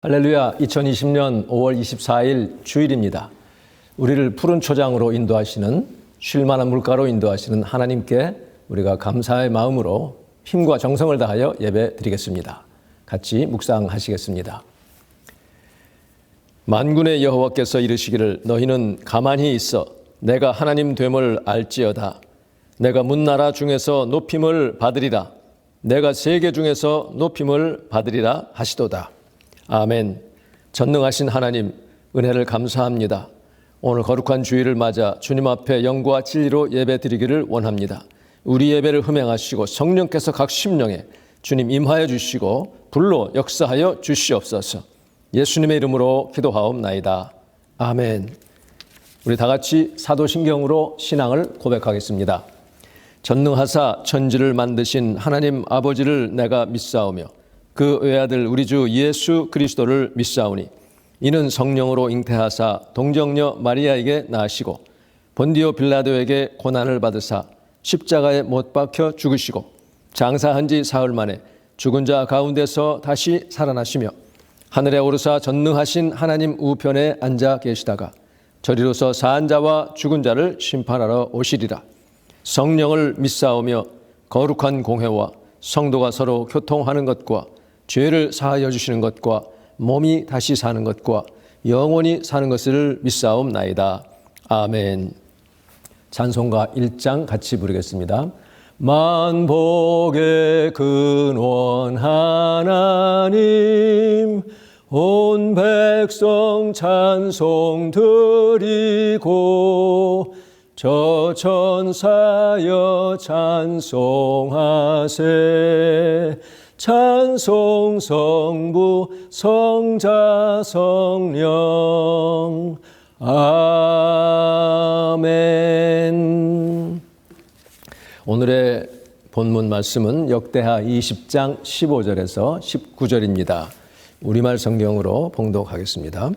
할렐루야. 2020년 5월 24일 주일입니다. 우리를 푸른 초장으로 인도하시는, 쉴만한 물가로 인도하시는 하나님께 우리가 감사의 마음으로 힘과 정성을 다하여 예배 드리겠습니다. 같이 묵상하시겠습니다. 만군의 여호와께서 이르시기를 너희는 가만히 있어 내가 하나님 됨을 알지어다. 내가 문나라 중에서 높임을 받으리라. 내가 세계 중에서 높임을 받으리라 하시도다. 아멘. 전능하신 하나님, 은혜를 감사합니다. 오늘 거룩한 주일을 맞아 주님 앞에 영과 진리로 예배 드리기를 원합니다. 우리 예배를 흠행하시고 성령께서 각 심령에 주님 임하여 주시고 불로 역사하여 주시옵소서. 예수님의 이름으로 기도하옵나이다. 아멘. 우리 다 같이 사도신경으로 신앙을 고백하겠습니다. 전능하사 천지를 만드신 하나님 아버지를 내가 믿사오며 그 외아들 우리 주 예수 그리스도를 믿사오니 이는 성령으로 잉태하사 동정녀 마리아에게 낳으시고 본디오 빌라도에게 고난을 받으사 십자가에 못 박혀 죽으시고 장사한 지 사흘 만에 죽은 자 가운데서 다시 살아나시며 하늘에 오르사 전능하신 하나님 우편에 앉아 계시다가 저리로서 사한 자와 죽은 자를 심판하러 오시리라. 성령을 믿사오며 거룩한 공회와 성도가 서로 교통하는 것과 죄를 사하여 주시는 것과 몸이 다시 사는 것과 영원히 사는 것을 믿사옵나이다. 아멘. 찬송가 1장 같이 부르겠습니다. 만복의 근원 하나님 온 백성 찬송 드리고 저 천사여 찬송하세. 찬송 성부 성자 성령 아멘. 오늘의 본문 말씀은 역대하 20장 15절에서 19절입니다. 우리말 성경으로 봉독하겠습니다.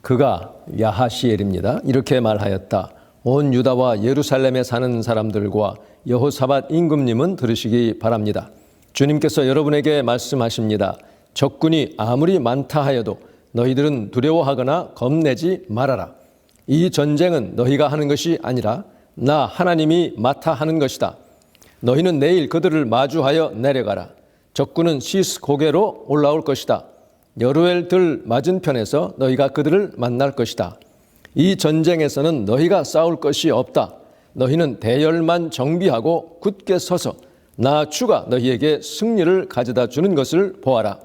그가 야하시엘입니다. 이렇게 말하였다. 온 유다와 예루살렘에 사는 사람들과 여호사밧 임금님은 들으시기 바랍니다. 주님께서 여러분에게 말씀하십니다. 적군이 아무리 많다 하여도 너희들은 두려워하거나 겁내지 말아라. 이 전쟁은 너희가 하는 것이 아니라 나 하나님이 맡아 하는 것이다. 너희는 내일 그들을 마주하여 내려가라. 적군은 시스 고개로 올라올 것이다. 여루엘 들 맞은편에서 너희가 그들을 만날 것이다. 이 전쟁에서는 너희가 싸울 것이 없다. 너희는 대열만 정비하고 굳게 서서 나 주가 너희에게 승리를 가져다 주는 것을 보아라.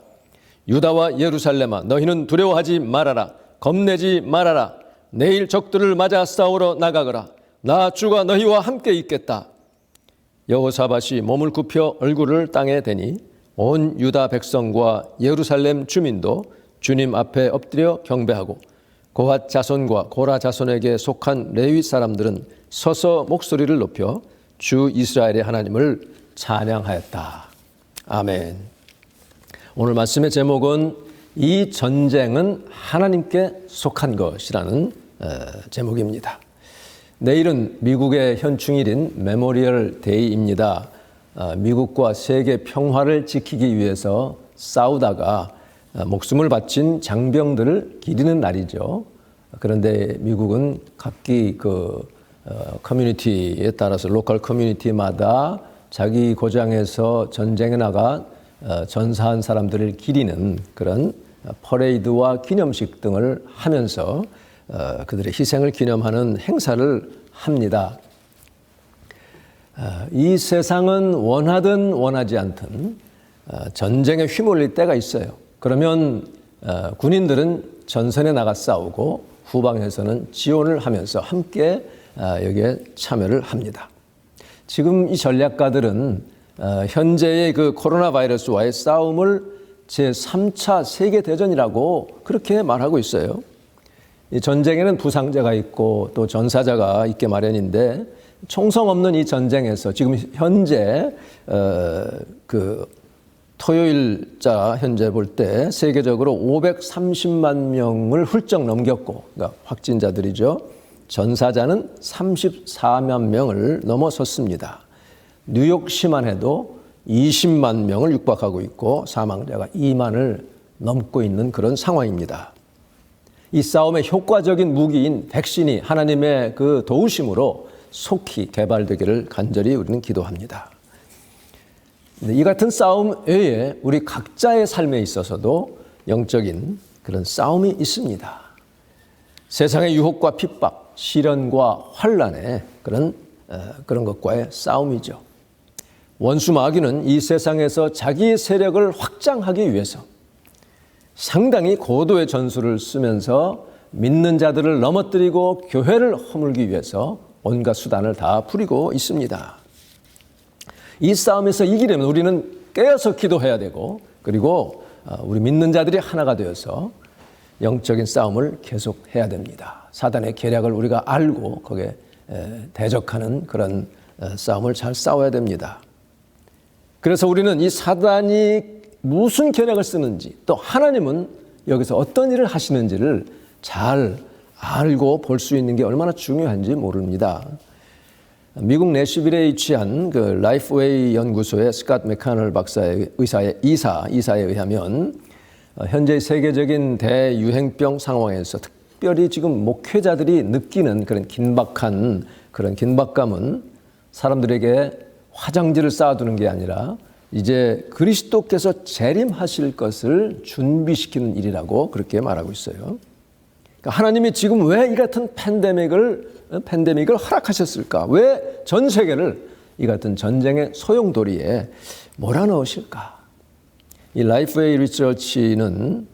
유다와 예루살렘아 너희는 두려워하지 말아라. 겁내지 말아라. 내일 적들을 맞아 싸우러 나가거라. 나 주가 너희와 함께 있겠다. 여호사밧이 몸을 굽혀 얼굴을 땅에 대니 온 유다 백성과 예루살렘 주민도 주님 앞에 엎드려 경배하고 고핫 자손과 고라 자손에게 속한 레위 사람들은 서서 목소리를 높여 주 이스라엘의 하나님을 찬양하였다. 아멘. 오늘 말씀의 제목은 이 전쟁은 하나님께 속한 것이라는 제목입니다. 내일은 미국의 현충일인 메모리얼 데이입니다. 미국과 세계 평화를 지키기 위해서 싸우다가 목숨을 바친 장병들을 기리는 날이죠. 그런데 미국은 각기 커뮤니티에 따라서 로컬 커뮤니티마다 자기 고장에서 전쟁에 나가 전사한 사람들을 기리는 그런 퍼레이드와 기념식 등을 하면서 그들의 희생을 기념하는 행사를 합니다. 이 세상은 원하든 원하지 않든 전쟁에 휘말릴 때가 있어요. 그러면 군인들은 전선에 나가 싸우고 후방에서는 지원을 하면서 함께 여기에 참여를 합니다. 지금 이 전략가들은 현재의 그 코로나 바이러스와의 싸움을 제3차 세계대전이라고 그렇게 말하고 있어요. 이 전쟁에는 부상자가 있고 또 전사자가 있게 마련인데 총성 없는 이 전쟁에서 지금 현재 토요일자 현재 볼 때 세계적으로 530만 명을 훌쩍 넘겼고, 그러니까 확진자들이죠. 전사자는 34만 명을 넘어섰습니다. 뉴욕시만 해도 20만 명을 육박하고 있고 사망자가 2만을 넘고 있는 그런 상황입니다. 이 싸움의 효과적인 무기인 백신이 하나님의 그 도우심으로 속히 개발되기를 간절히 우리는 기도합니다. 이 같은 싸움 외에 우리 각자의 삶에 있어서도 영적인 그런 싸움이 있습니다. 세상의 유혹과 핍박, 시련과 환난의 그런 것과의 싸움이죠. 원수 마귀는 이 세상에서 자기의 세력을 확장하기 위해서 상당히 고도의 전술을 쓰면서 믿는 자들을 넘어뜨리고 교회를 허물기 위해서 온갖 수단을 다 부리고 있습니다. 이 싸움에서 이기려면 우리는 깨어서 기도해야 되고, 그리고 우리 믿는 자들이 하나가 되어서 영적인 싸움을 계속해야 됩니다. 사단의 계략을 우리가 알고 거기에 대적하는 그런 싸움을 잘 싸워야 됩니다. 그래서 우리는 이 사단이 무슨 계략을 쓰는지, 또 하나님은 여기서 어떤 일을 하시는지를 잘 알고 볼 수 있는 게 얼마나 중요한지 모릅니다. 미국 내슈빌에 위치한 그 라이프웨이 연구소의 스캇 맥카널 박사의 이사에 의하면 현재 세계적인 대유행병 상황에서 특별히 지금 목회자들이 느끼는 그런 긴박한 그런 긴박감은 사람들에게 화장지를 쌓아두는 게 아니라 이제 그리스도께서 재림하실 것을 준비시키는 일이라고 그렇게 말하고 있어요. 그러니까 하나님이 지금 왜 이 같은 팬데믹을 허락하셨을까? 왜 전 세계를 이 같은 전쟁의 소용돌이에 몰아넣으실까? 이 라이프웨이 리서치는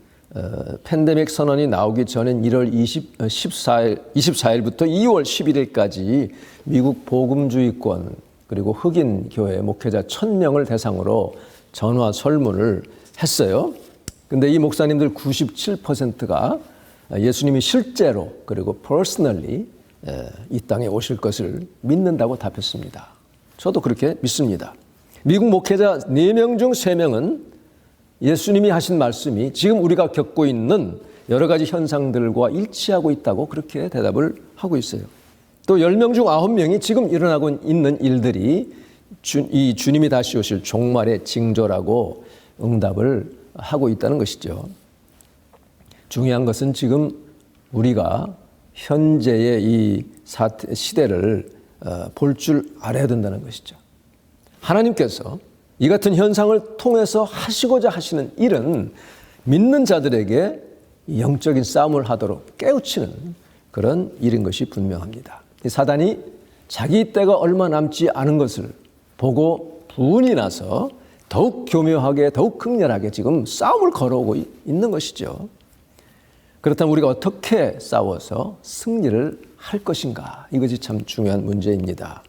팬데믹 선언이 나오기 전인 1월 24일부터 2월 11일까지 미국 복음주의권 그리고 흑인 교회 목회자 1000명을 대상으로 전화 설문을 했어요. 근데 이 목사님들 97%가 예수님이 실제로 그리고 personally 이 땅에 오실 것을 믿는다고 답했습니다. 저도 그렇게 믿습니다. 미국 목회자 4명 중 3명은 예수님이 하신 말씀이 지금 우리가 겪고 있는 여러 가지 현상들과 일치하고 있다고 그렇게 대답을 하고 있어요. 또 10명 중 9명이 지금 일어나고 있는 일들이 이 주님이 다시 오실 종말의 징조라고 응답을 하고 있다는 것이죠. 중요한 것은 지금 우리가 현재의 이 시대를 볼 줄 알아야 된다는 것이죠. 하나님께서 이 같은 현상을 통해서 하시고자 하시는 일은 믿는 자들에게 영적인 싸움을 하도록 깨우치는 그런 일인 것이 분명합니다. 사단이 자기 때가 얼마 남지 않은 것을 보고 분이 나서 더욱 교묘하게 더욱 극렬하게 지금 싸움을 걸어오고 있는 것이죠. 그렇다면 우리가 어떻게 싸워서 승리를 할 것인가? 이것이 참 중요한 문제입니다.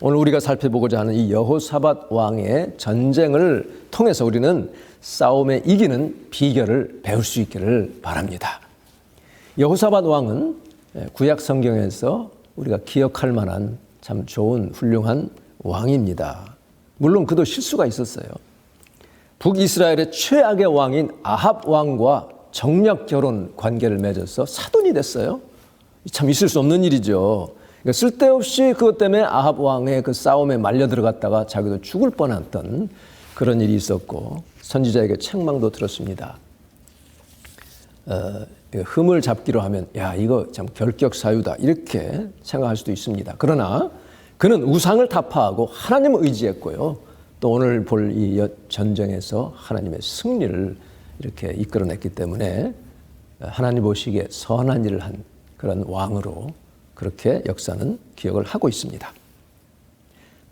오늘 우리가 살펴보고자 하는 이 여호사밧 왕의 전쟁을 통해서 우리는 싸움에 이기는 비결을 배울 수 있기를 바랍니다. 여호사밧 왕은 구약 성경에서 우리가 기억할 만한 참 좋은 훌륭한 왕입니다. 물론 그도 실수가 있었어요. 북이스라엘의 최악의 왕인 아합 왕과 정략 결혼 관계를 맺어서 사돈이 됐어요. 참 있을 수 없는 일이죠. 그러니까 쓸데없이 그것 때문에 아합 왕의 그 싸움에 말려 들어갔다가 자기도 죽을 뻔했던 그런 일이 있었고 선지자에게 책망도 들었습니다. 흠을 잡기로 하면 야 이거 참 결격사유다 이렇게 생각할 수도 있습니다. 그러나 그는 우상을 타파하고 하나님을 의지했고요. 또 오늘 볼 이 전쟁에서 하나님의 승리를 이렇게 이끌어냈기 때문에 하나님 보시기에 선한 일을 한 그런 왕으로 그렇게 역사는 기억을 하고 있습니다.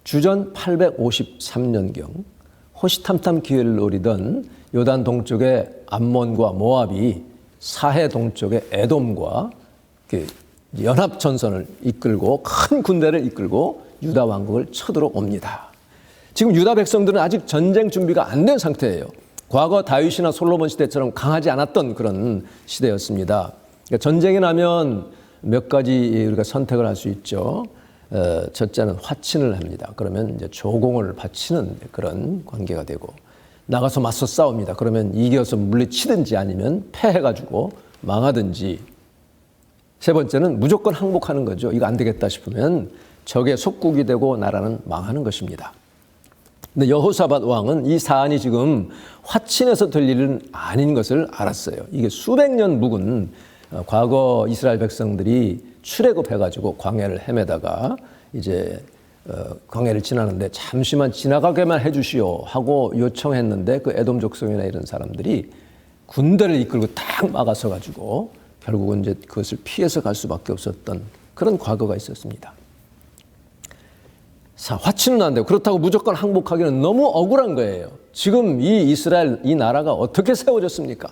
주전 853년경 호시탐탐 기회를 노리던 요단 동쪽의 암몬과 모압이 사해 동쪽의 에돔과 연합 전선을 이끌고 큰 군대를 이끌고 유다 왕국을 쳐들어옵니다. 지금 유다 백성들은 아직 전쟁 준비가 안 된 상태예요. 과거 다윗이나 솔로몬 시대처럼 강하지 않았던 그런 시대였습니다. 그러니까 전쟁이 나면 몇 가지 우리가 선택을 할 수 있죠. 첫째는 화친을 합니다. 그러면 이제 조공을 바치는 그런 관계가 되고 나가서 맞서 싸웁니다. 그러면 이겨서 물리치든지 아니면 패해가지고 망하든지. 세 번째는 무조건 항복하는 거죠. 이거 안 되겠다 싶으면 적의 속국이 되고 나라는 망하는 것입니다. 근데 여호사밧 왕은 이 사안이 지금 화친에서 될 일은 아닌 것을 알았어요. 이게 수백 년 묵은 과거 이스라엘 백성들이 출애굽해가지고 광야를 헤매다가 이제 광야를 지나는데 잠시만 지나가게만 해주시오 하고 요청했는데 그 에돔 족속이나 이런 사람들이 군대를 이끌고 딱 막아서가지고 결국은 이제 그것을 피해서 갈 수밖에 없었던 그런 과거가 있었습니다. 화치는 안 되고 그렇다고 무조건 항복하기는 너무 억울한 거예요. 지금 이 이스라엘 이 나라가 어떻게 세워졌습니까?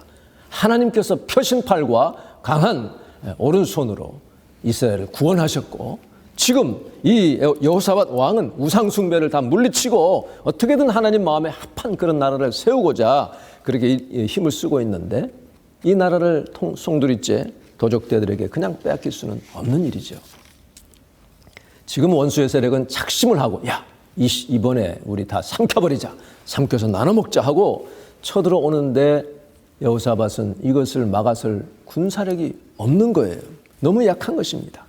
하나님께서 표신팔과 강한 오른손으로 이스라엘을 구원하셨고 지금 이 여호사밧 왕은 우상 숭배를 다 물리치고 어떻게든 하나님 마음에 합한 그런 나라를 세우고자 그렇게 힘을 쓰고 있는데 이 나라를 송두리째 도적대들에게 그냥 빼앗길 수는 없는 일이죠. 지금 원수의 세력은 작심을 하고 이번에 우리 다 삼켜버리자, 삼켜서 나눠 먹자 하고 쳐들어오는데 여호사밧은 이것을 막아설 군사력이 없는 거예요. 너무 약한 것입니다.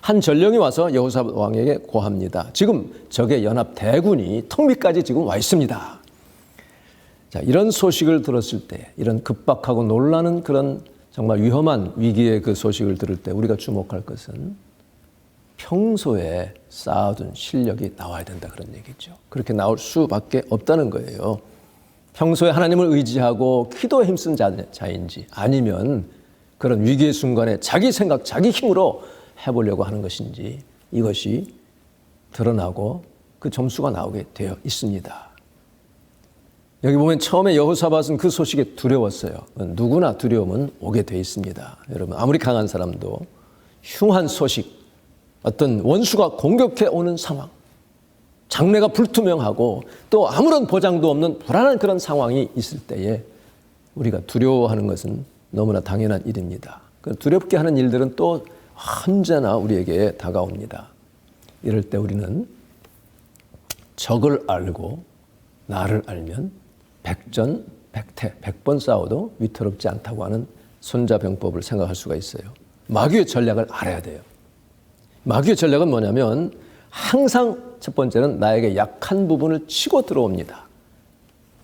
한 전령이 와서 여호사밧 왕에게 고합니다. 지금 적의 연합 대군이 턱밑까지 지금 와 있습니다. 자, 이런 소식을 들었을 때, 이런 급박하고 놀라는 그런 정말 위험한 위기의 그 소식을 들을 때 우리가 주목할 것은 평소에 쌓아둔 실력이 나와야 된다 그런 얘기죠. 그렇게 나올 수밖에 없다는 거예요. 평소에 하나님을 의지하고 기도에 힘쓴 자인지 아니면 그런 위기의 순간에 자기 생각, 자기 힘으로 해보려고 하는 것인지 이것이 드러나고 그 점수가 나오게 되어 있습니다. 여기 보면 처음에 여호사밧은 그 소식에 두려웠어요. 누구나 두려움은 오게 돼 있습니다. 여러분 아무리 강한 사람도 흉한 소식, 어떤 원수가 공격해 오는 상황, 장래가 불투명하고 또 아무런 보장도 없는 불안한 그런 상황이 있을 때에 우리가 두려워하는 것은 너무나 당연한 일입니다. 두렵게 하는 일들은 또 언제나 우리에게 다가옵니다. 이럴 때 우리는 적을 알고 나를 알면 백전백태, 100번 싸워도 위태롭지 않다고 하는 손자병법을 생각할 수가 있어요. 마귀의 전략을 알아야 돼요. 마귀의 전략은 뭐냐면 항상 첫 번째는 나에게 약한 부분을 치고 들어옵니다.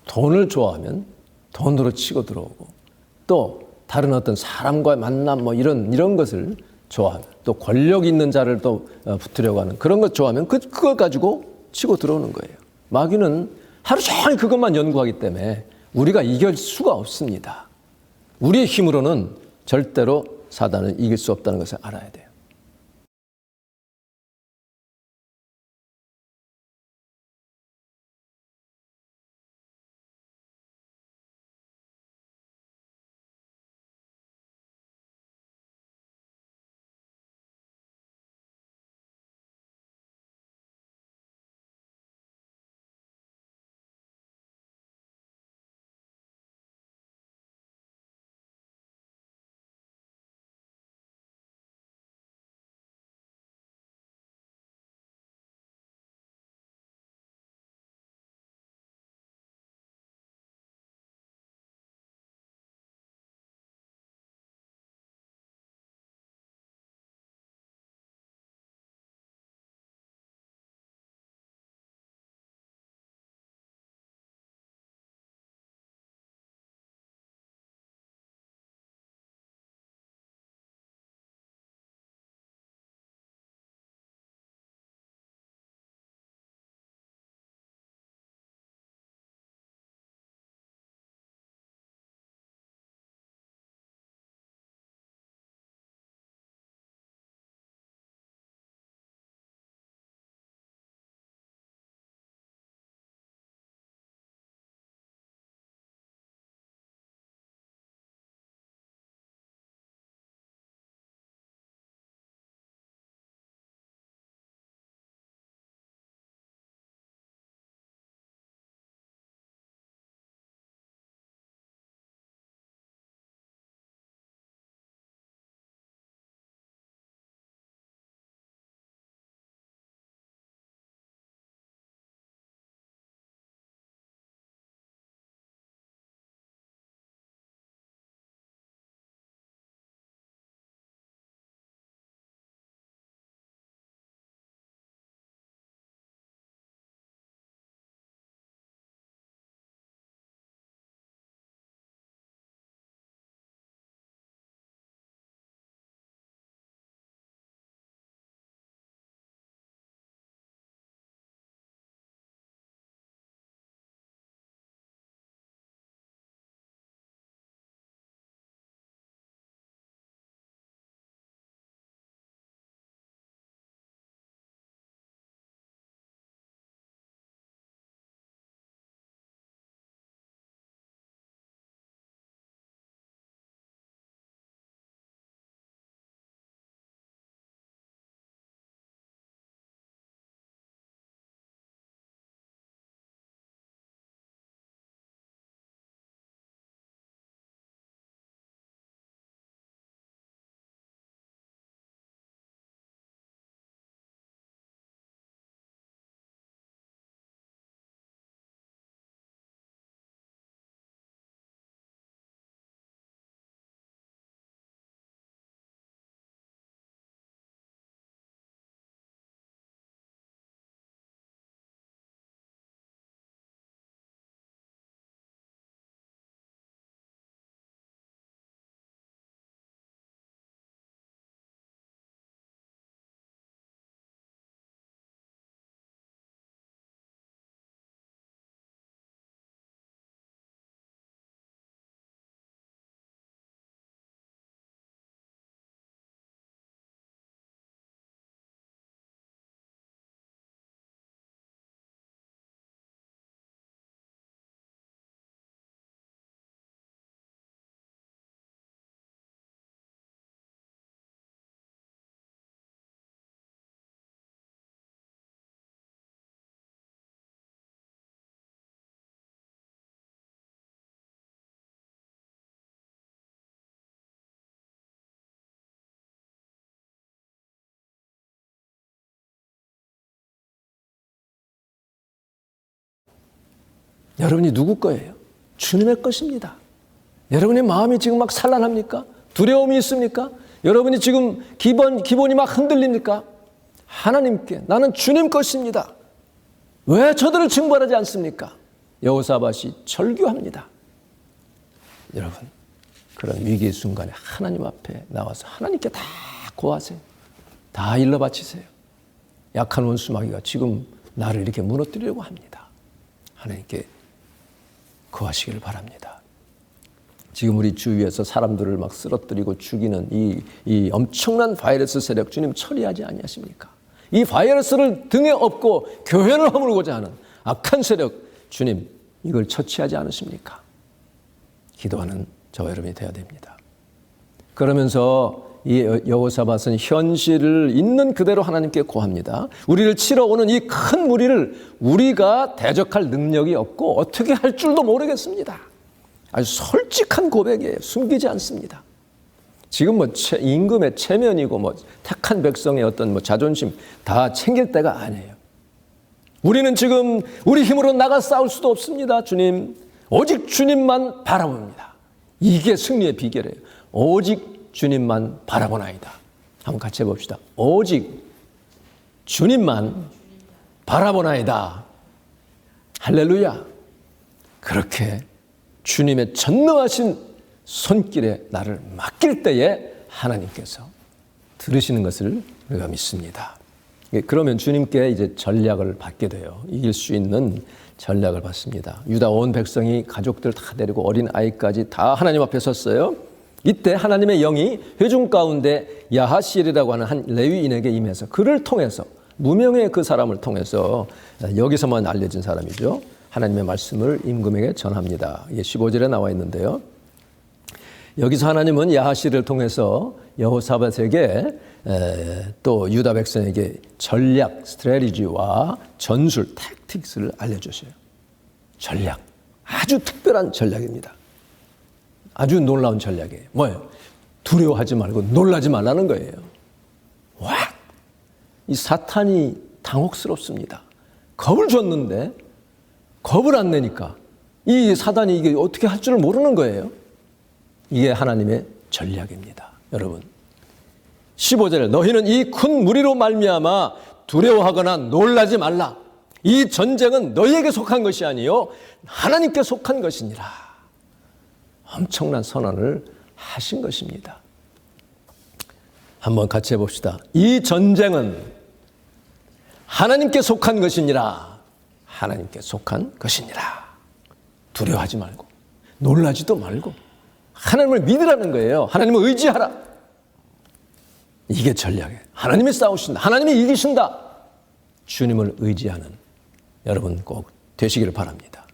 돈을 좋아하면 돈으로 치고 들어오고 또 다른 어떤 사람과의 만남 이런 것을 좋아하면 또 권력 있는 자를 또 붙으려고 하는 그런 것 좋아하면 그걸 가지고 치고 들어오는 거예요. 마귀는 하루 종일 그것만 연구하기 때문에 우리가 이길 수가 없습니다. 우리의 힘으로는 절대로 사단을 이길 수 없다는 것을 알아야 돼요. 여러분이 누구 거예요? 주님의 것입니다. 여러분의 마음이 지금 막 산란합니까? 두려움이 있습니까? 여러분이 지금 기본이 막 흔들립니까? 하나님께 나는 주님 것입니다. 왜 저들을 징벌하지 않습니까? 여호사밧이 절규합니다. 여러분, 그런 위기의 순간에 하나님 앞에 나와서 하나님께 다 고하세요. 다 일러 바치세요. 약한 원수 마귀가 지금 나를 이렇게 무너뜨리려고 합니다. 하나님께 구하시기를 바랍니다. 지금 우리 주위에서 사람들을 막 쓰러뜨리고 죽이는 이 엄청난 바이러스 세력 주님 처리하지 아니하십니까? 이 바이러스를 등에 업고 교회를 허물고자 하는 악한 세력 주님 이걸 처치하지 않으십니까? 기도하는 저와 여러분이 되어야 됩니다. 그러면서 이 여호사밧은 현실을 있는 그대로 하나님께 고합니다. 우리를 치러 오는 이 큰 무리를 우리가 대적할 능력이 없고 어떻게 할 줄도 모르겠습니다. 아주 솔직한 고백이에요. 숨기지 않습니다. 지금 임금의 체면이고 택한 백성의 어떤 자존심 다 챙길 때가 아니에요. 우리는 지금 우리 힘으로 나가 싸울 수도 없습니다. 주님, 오직 주님만 바라봅니다. 이게 승리의 비결이에요. 오직 주님만 바라보나이다. 한번 같이 해봅시다. 오직 주님만 바라보나이다. 할렐루야. 그렇게 주님의 전능하신 손길에 나를 맡길 때에 하나님께서 들으시는 것을 우리가 믿습니다. 그러면 주님께 이제 전략을 받게 돼요. 이길 수 있는 전략을 받습니다. 유다 온 백성이 가족들 다 데리고 어린 아이까지 다 하나님 앞에 섰어요. 이때 하나님의 영이 회중 가운데 야하시엘이라고 하는 한 레위인에게 임해서 그를 통해서 무명의 그 사람을 통해서 여기서만 알려진 사람이죠. 하나님의 말씀을 임금에게 전합니다. 이게 15절에 나와 있는데요. 여기서 하나님은 야하시엘을 통해서 여호사밧에게 또 유다 백성에게 전략, 스트래티지와 전술, 택틱스를 알려주셔요. 전략, 아주 특별한 전략입니다. 아주 놀라운 전략이에요. 뭐예요? 두려워하지 말고 놀라지 말라는 거예요. 와, 이 사탄이 당혹스럽습니다. 겁을 줬는데 겁을 안 내니까 이 사단이 이게 어떻게 할 줄을 모르는 거예요. 이게 하나님의 전략입니다. 여러분 15절에 너희는 이 큰 무리로 말미암아 두려워하거나 놀라지 말라. 이 전쟁은 너희에게 속한 것이 아니요 하나님께 속한 것이니라. 엄청난 선언을 하신 것입니다. 한번 같이 해봅시다. 이 전쟁은 하나님께 속한 것이니라. 하나님께 속한 것이니라. 두려워하지 말고 놀라지도 말고 하나님을 믿으라는 거예요. 하나님을 의지하라. 이게 전략이에요. 하나님이 싸우신다. 하나님이 이기신다. 주님을 의지하는 여러분 꼭 되시기를 바랍니다.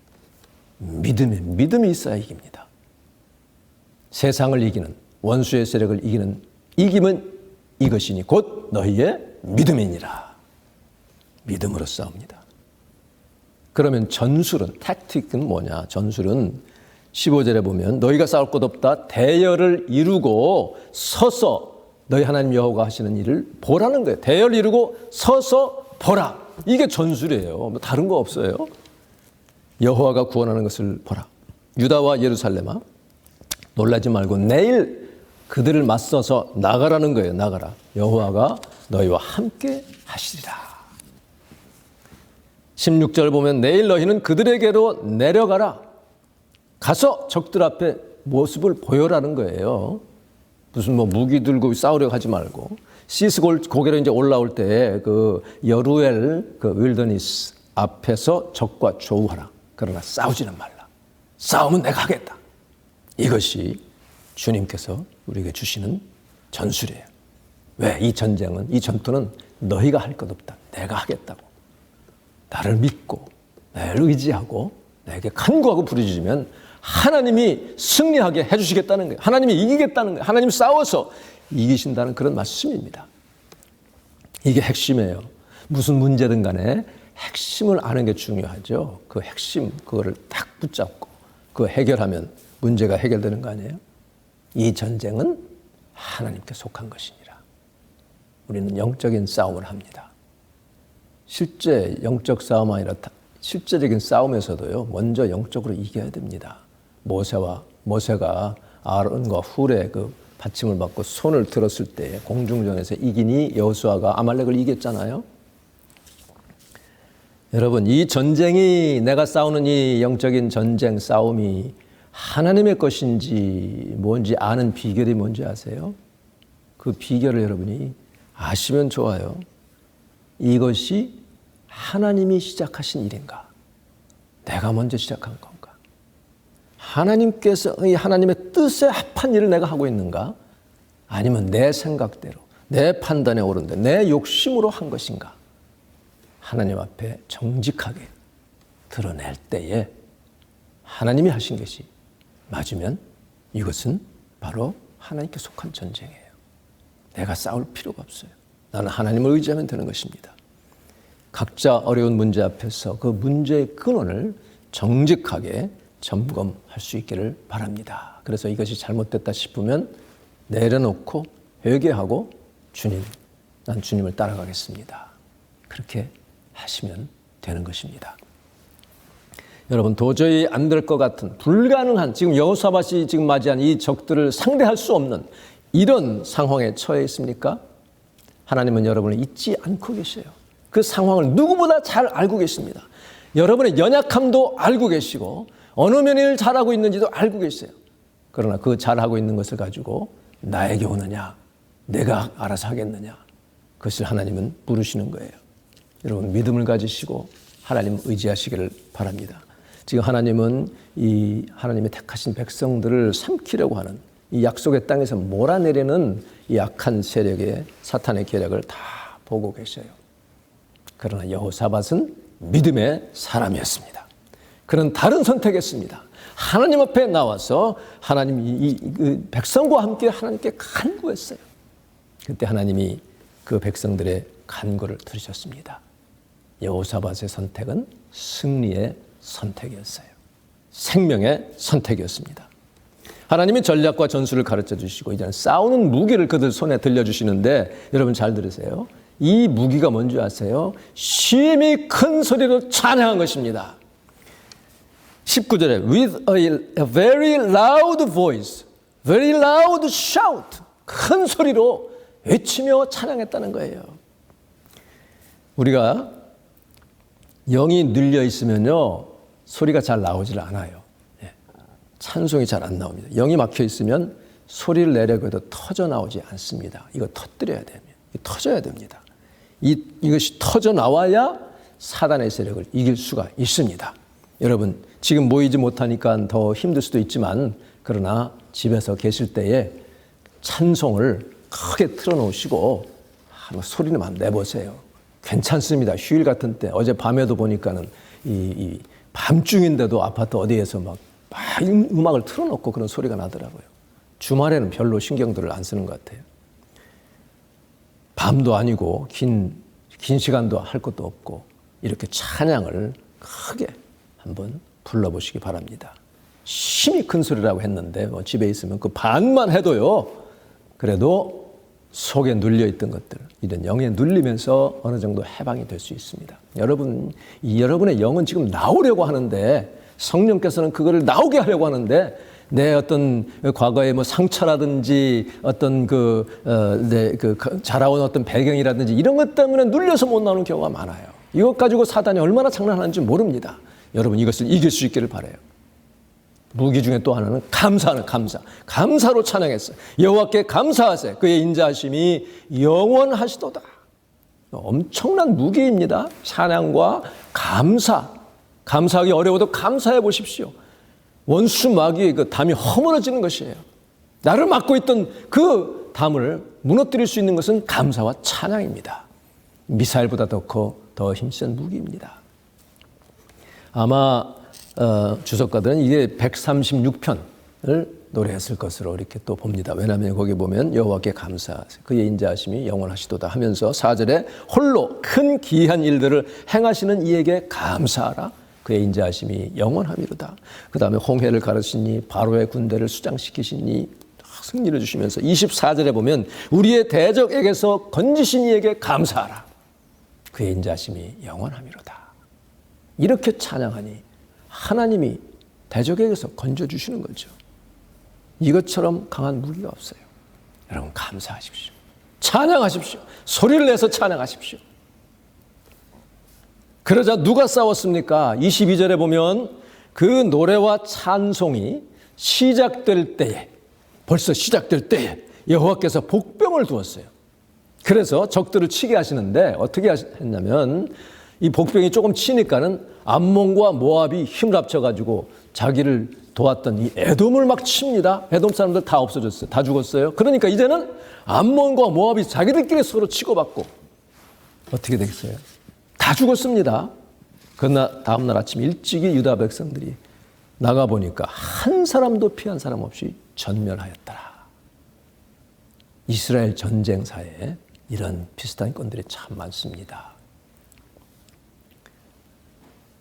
믿음이 있어야 이깁니다. 세상을 이기는 원수의 세력을 이기는 이김은 이것이니 곧 너희의 믿음이니라. 믿음으로 싸웁니다. 그러면 전술은 택틱은 뭐냐? 전술은 15절에 보면 너희가 싸울 것 없다. 대열을 이루고 서서 너희 하나님 여호와가 하시는 일을 보라는 거예요. 대열을 이루고 서서 보라. 이게 전술이에요. 다른 거 없어요. 여호와가 구원하는 것을 보라. 유다와 예루살렘아 놀라지 말고 내일 그들을 맞서서 나가라는 거예요. 나가라. 여호와가 너희와 함께 하시리라. 16절 보면 내일 너희는 그들에게로 내려가라. 가서 적들 앞에 모습을 보여라는 거예요. 무슨 무기 들고 싸우려고 하지 말고 시스 고개로 이제 올라올 때 그 여루엘 그 윌더니스 앞에서 적과 조우하라. 그러나 싸우지는 말라. 싸우면 내가 하겠다. 이것이 주님께서 우리에게 주시는 전술이에요. 왜? 이 전쟁은, 이 전투는 너희가 할 것 없다. 내가 하겠다고. 나를 믿고, 나를 의지하고, 나에게 간구하고 부르짖으면 하나님이 승리하게 해주시겠다는 거예요. 하나님이 이기겠다는 거예요. 하나님이 싸워서 이기신다는 그런 말씀입니다. 이게 핵심이에요. 무슨 문제든 간에 핵심을 아는 게 중요하죠. 그 핵심, 그거를 딱 붙잡고 그거 해결하면 문제가 해결되는 거 아니에요? 이 전쟁은 하나님께 속한 것이니라. 우리는 영적인 싸움을 합니다. 실제 영적 싸움 아니라 실제적인 싸움에서도요, 먼저 영적으로 이겨야 됩니다. 모세가 아론과 훌의 그 받침을 받고 손을 들었을 때 공중전에서 이기니 여호수아가 아말렉을 이겼잖아요. 여러분, 이 전쟁이, 내가 싸우는 이 영적인 전쟁 싸움이 하나님의 것인지 뭔지 아는 비결이 뭔지 아세요? 그 비결을 여러분이 아시면 좋아요. 이것이 하나님이 시작하신 일인가? 내가 먼저 시작한 건가? 하나님께서 이 하나님의 뜻에 합한 일을 내가 하고 있는가? 아니면 내 생각대로, 내 판단에 오른데 내 욕심으로 한 것인가? 하나님 앞에 정직하게 드러낼 때에 하나님이 하신 것이 맞으면 이것은 바로 하나님께 속한 전쟁이에요. 내가 싸울 필요가 없어요. 나는 하나님을 의지하면 되는 것입니다. 각자 어려운 문제 앞에서 그 문제의 근원을 정직하게 점검할 수 있기를 바랍니다. 그래서 이것이 잘못됐다 싶으면 내려놓고 회개하고 주님, 난 주님을 따라가겠습니다. 그렇게 하시면 되는 것입니다. 여러분, 도저히 안 될 것 같은 불가능한, 지금 여호사밧이 지금 맞이한 이 적들을 상대할 수 없는 이런 상황에 처해 있습니까? 하나님은 여러분을 잊지 않고 계셔요. 그 상황을 누구보다 잘 알고 계십니다. 여러분의 연약함도 알고 계시고 어느 면을 잘하고 있는지도 알고 계세요. 그러나 그 잘하고 있는 것을 가지고 나에게 오느냐, 내가 알아서 하겠느냐, 그것을 하나님은 부르시는 거예요. 여러분, 믿음을 가지시고 하나님 의지하시기를 바랍니다. 지금 하나님은 이 하나님의 택하신 백성들을 삼키려고 하는 이 약속의 땅에서 몰아내려는 이 약한 세력의 사탄의 계략을 다 보고 계셔요. 그러나 여호사밧은 믿음의 사람이었습니다. 그는 다른 선택했습니다. 하나님 앞에 나와서 하나님 그 백성과 함께 하나님께 간구했어요. 그때 하나님이 그 백성들의 간구를 들으셨습니다. 여호사밧의 선택은 승리의 선택이었어요. 생명의 선택이었습니다. 하나님이 전략과 전술을 가르쳐 주시고 이제는 싸우는 무기를 그들 손에 들려주시는데, 여러분 잘 들으세요. 이 무기가 뭔지 아세요? 심히 큰 소리로 찬양한 것입니다. 19절에 with a very loud voice, very loud shout, 큰 소리로 외치며 찬양했다는 거예요. 우리가 영이 눌려 있으면요, 소리가 잘 나오질 않아요. 찬송이 잘 안 나옵니다. 영이 막혀 있으면 소리를 내려고 해도 터져 나오지 않습니다. 이거 터뜨려야 됩니다. 터져야 됩니다. 이것이 터져 나와야 사단의 세력을 이길 수가 있습니다. 여러분, 지금 모이지 못하니까 더 힘들 수도 있지만, 그러나 집에서 계실 때에 찬송을 크게 틀어놓으시고 한번 소리는 한번 내보세요. 괜찮습니다. 휴일 같은 때, 어제 밤에도 보니까는 이 밤중인데도 아파트 어디에서 막 음악을 틀어놓고 그런 소리가 나더라고요. 주말에는 별로 신경들을 안 쓰는 것 같아요. 밤도 아니고 긴 시간도 할 것도 없고 이렇게 찬양을 크게 한번 불러보시기 바랍니다. 심히 큰 소리라고 했는데 뭐 집에 있으면 그 반만 해도요, 그래도 속에 눌려있던 것들, 이런 영에 눌리면서 어느 정도 해방이 될 수 있습니다. 여러분의 영은 지금 나오려고 하는데, 성령께서는 그거를 나오게 하려고 하는데, 내 어떤 과거의 뭐 상처라든지 어떤 자라온 어떤 배경이라든지 이런 것 때문에 눌려서 못 나오는 경우가 많아요. 이것 가지고 사단이 얼마나 장난하는지 모릅니다. 여러분, 이것을 이길 수 있기를 바라요. 무기 중에 또 하나는 감사하는 감사로 찬양했어요. 여호와께 감사하세요. 그의 인자하심이 영원하시도다. 엄청난 무기입니다. 찬양과 감사하기 어려워도 감사해 보십시오. 원수 마귀의 그 담이 허물어지는 것이에요. 나를 막고 있던 그 담을 무너뜨릴 수 있는 것은 감사와 찬양입니다. 미사일보다 더 힘센 무기입니다. 아마 주석가들은 이게 136편을 노래했을 것으로 이렇게 또 봅니다. 왜냐하면 거기 보면 여호와께 감사하세요. 그의 인자하심이 영원하시도다 하면서 4절에 홀로 큰 기이한 일들을 행하시는 이에게 감사하라. 그의 인자하심이 영원함이로다. 그 다음에 홍해를 가르시니 바로의 군대를 수장시키시니 승리를 주시면서 24절에 보면 우리의 대적에게서 건지신 이에게 감사하라. 그의 인자하심이 영원함이로다. 이렇게 찬양하니 하나님이 대적에게서 건져주시는 거죠. 이것처럼 강한 무기가 없어요. 여러분 감사하십시오. 찬양하십시오. 소리를 내서 찬양하십시오. 그러자 누가 싸웠습니까? 22절에 보면 그 노래와 찬송이 시작될 때에, 벌써 시작될 때에 여호와께서 복병을 두었어요. 그래서 적들을 치게 하시는데 어떻게 했냐면 이 복병이 조금 치니까는 암몬과 모압이 힘을 합쳐가지고 자기를 도왔던 이 에돔을 막 칩니다. 에돔 사람들 다 없어졌어요. 다 죽었어요. 그러니까 이제는 암몬과 모압이 자기들끼리 서로 치고받고 어떻게 되겠어요? 다 죽었습니다. 그러나 다음날 아침 일찍이 유다 백성들이 나가보니까 한 사람도 피한 사람 없이 전멸하였더라. 이스라엘 전쟁사에 이런 비슷한 건들이 참 많습니다.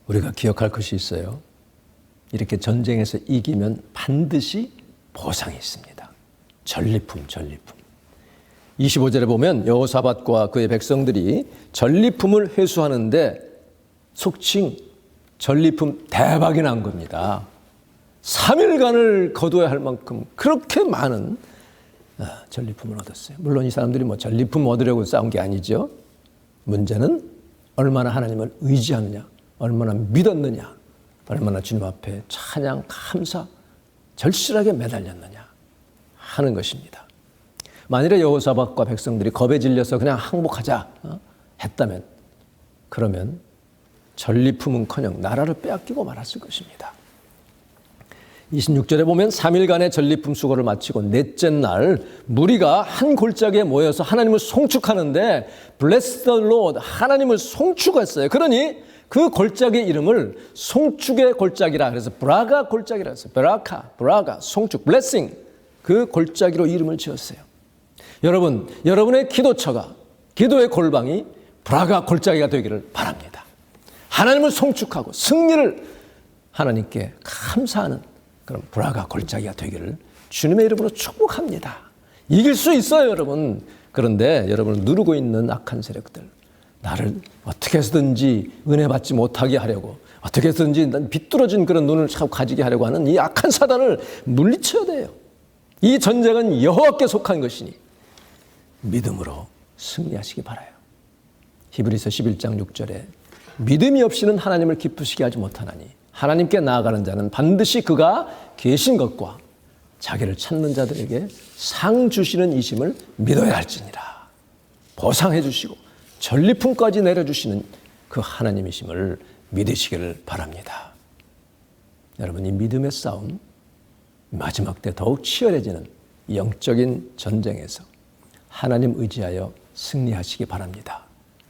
우리가 기억할 것이 있어요. 이렇게 전쟁에서 이기면 반드시 보상이 있습니다. 전리품. 25절에 보면 여호사밧과 그의 백성들이 전리품을 회수하는데 속칭 전리품 대박이 난 겁니다. 3일간을 거두어야 할 만큼 그렇게 많은 전리품을 얻었어요. 물론 이 사람들이 뭐 전리품 얻으려고 싸운 게 아니죠. 문제는 얼마나 하나님을 의지하느냐, 얼마나 믿었느냐, 얼마나 주님 앞에 찬양, 감사, 절실하게 매달렸느냐 하는 것입니다. 만일에 여호사밧과 백성들이 겁에 질려서 그냥 항복하자 했다면 그러면 전리품은커녕 나라를 빼앗기고 말았을 것입니다. 26절에 보면 3일간의 전리품 수거를 마치고 넷째 날 무리가 한 골짜기에 모여서 하나님을 송축하는데 Bless the Lord, 하나님을 송축했어요. 그러니 그 골짜기 이름을 송축의 골짜기라 그래서 브라가 골짜기라 해서 브라가, 송축, 블레싱 그 골짜기로 이름을 지었어요. 여러분, 여러분의 기도처가, 기도의 골방이 브라가 골짜기가 되기를 바랍니다. 하나님을 송축하고 승리를 하나님께 감사하는 그런 브라가 골짜기가 되기를 주님의 이름으로 축복합니다. 이길 수 있어요, 여러분. 그런데 여러분을 누르고 있는 악한 세력들, 나를 어떻게 해서든지 은혜 받지 못하게 하려고, 어떻게 해서든지 비뚤어진 그런 눈을 자꾸 가지게 하려고 하는 이 악한 사단을 물리쳐야 돼요. 이 전쟁은 여호와께 속한 것이니 믿음으로 승리하시기 바라요. 히브리서 11장 6절에 믿음이 없이는 하나님을 기쁘시게 하지 못하나니 하나님께 나아가는 자는 반드시 그가 계신 것과 자기를 찾는 자들에게 상 주시는 이심을 믿어야 할지니라. 보상해 주시고 전리품까지 내려주시는 그 하나님이심을 믿으시기를 바랍니다. 여러분, 이 믿음의 싸움 마지막 때 더욱 치열해지는 영적인 전쟁에서 하나님 의지하여 승리하시기 바랍니다.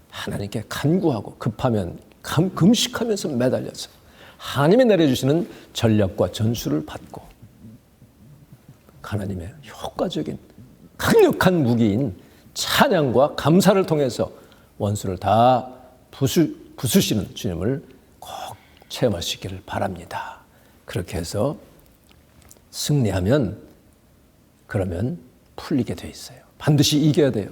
하나님께 간구하고 급하면 금식하면서 매달려서 하나님이 내려주시는 전략과 전술을 받고 하나님의 효과적인 강력한 무기인 찬양과 감사를 통해서 원수를 다 부수시는 주님을 꼭 체험할 수 있기를 바랍니다. 그렇게 해서 승리하면 그러면 풀리게 돼 있어요. 반드시 이겨야 돼요.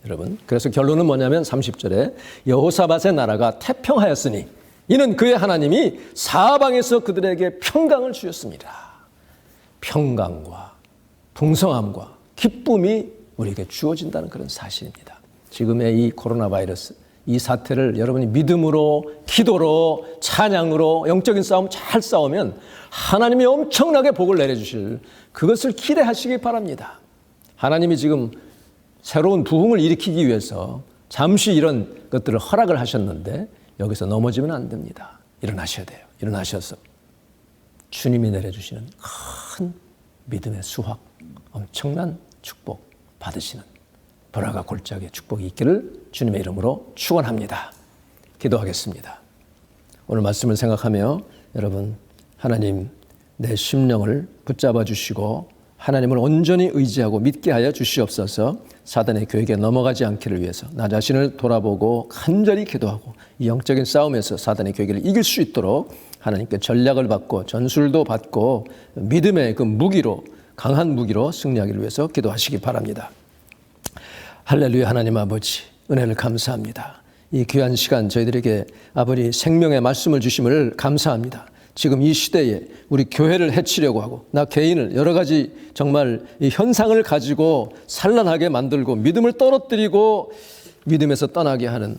여러분, 그래서 결론은 뭐냐면 30절에 여호사밧의 나라가 태평하였으니 이는 그의 하나님이 사방에서 그들에게 평강을 주셨습니다. 평강과 풍성함과 기쁨이 우리에게 주어진다는 그런 사실입니다. 지금의 이 코로나 바이러스, 이 사태를 여러분이 믿음으로, 기도로, 찬양으로 영적인 싸움 잘 싸우면 하나님이 엄청나게 복을 내려주실 그것을 기대하시기 바랍니다. 하나님이 지금 새로운 부흥을 일으키기 위해서 잠시 이런 것들을 허락을 하셨는데 여기서 넘어지면 안 됩니다. 일어나셔야 돼요. 일어나셔서 주님이 내려주시는 큰 믿음의 수확, 엄청난 축복 받으시는 브라가 골짜기의 축복이 있기를 주님의 이름으로 축원합니다. 기도하겠습니다. 오늘 말씀을 생각하며 여러분, 하나님 내 심령을 붙잡아 주시고 하나님을 온전히 의지하고 믿게 하여 주시옵소서. 사단의 교육에 넘어가지 않기를 위해서 나 자신을 돌아보고 간절히 기도하고 이 영적인 싸움에서 사단의 교육을 이길 수 있도록 하나님께 전략을 받고 전술도 받고 믿음의 그 무기로, 강한 무기로 승리하기를 위해서 기도하시기 바랍니다. 할렐루야. 하나님 아버지, 은혜를 감사합니다. 이 귀한 시간 저희들에게 아버지 생명의 말씀을 주심을 감사합니다. 지금 이 시대에 우리 교회를 해치려고 하고 나 개인을 여러 가지 정말 이 현상을 가지고 산란하게 만들고 믿음을 떨어뜨리고 믿음에서 떠나게 하는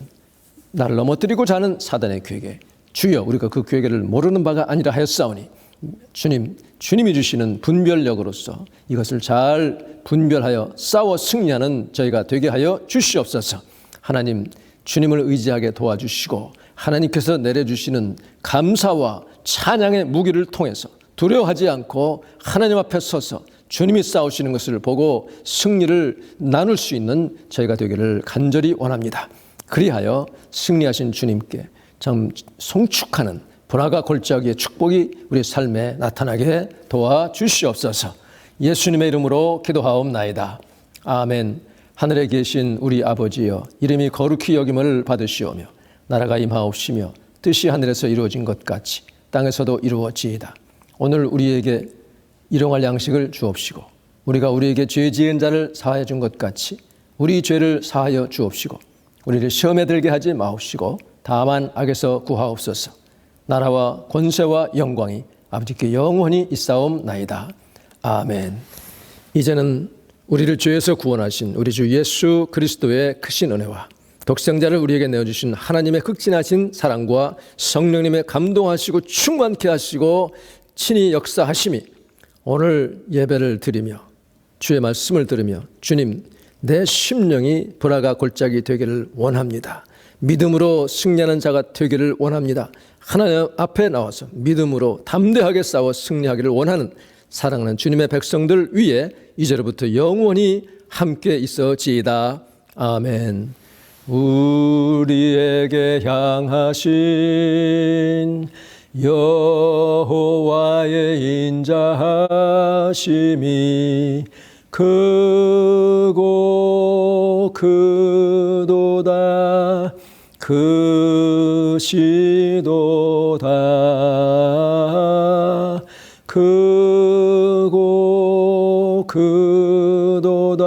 나를 넘어뜨리고자 하는 사단의 계획에 주여 우리가 그 계획을 모르는 바가 아니라 하였사오니 주님이 주시는 분별력으로서 이것을 잘 분별하여 싸워 승리하는 저희가 되게 하여 주시옵소서. 하나님 주님을 의지하게 도와주시고 하나님께서 내려주시는 감사와 찬양의 무기를 통해서 두려워하지 않고 하나님 앞에 서서 주님이 싸우시는 것을 보고 승리를 나눌 수 있는 저희가 되기를 간절히 원합니다. 그리하여 승리하신 주님께 참 송축하는 불화가 골짜기의 축복이 우리 삶에 나타나게 도와주시옵소서. 예수님의 이름으로 기도하옵나이다. 아멘. 하늘에 계신 우리 아버지여, 이름이 거룩히 여김을 받으시오며 나라가 임하옵시며 뜻이 하늘에서 이루어진 것 같이 땅에서도 이루어지이다. 오늘 우리에게 일용할 양식을 주옵시고 우리가 우리에게 죄 지은 자를 사하여 준 것 같이 우리 죄를 사하여 주옵시고 우리를 시험에 들게 하지 마옵시고 다만 악에서 구하옵소서. 나라와 권세와 영광이 아버지께 영원히 있사옵나이다. 아멘. 이제는 우리를 죄에서 구원하신 우리 주 예수 그리스도의 크신 은혜와 독생자를 우리에게 내어주신 하나님의 극진하신 사랑과 성령님의 감동하시고 충만케 하시고 친히 역사하심이 오늘 예배를 드리며 주의 말씀을 들으며 주님 내 심령이 불화가 골짜기 되기를 원합니다. 믿음으로 승리하는 자가 되기를 원합니다. 하나님 앞에 나와서 믿음으로 담대하게 싸워 승리하기를 원하는 사랑하는 주님의 백성들 위에 이제로부터 영원히 함께 있어지이다. 아멘. 우리에게 향하신 여호와의 인자하심이 크고 크도다 크시도다 크고 크도다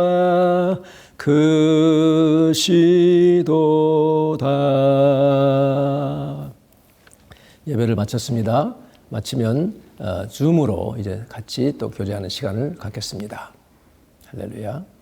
크시도다. 예배를 마쳤습니다. 마치면 줌으로 이제 같이 또 교제하는 시간을 갖겠습니다. 할렐루야.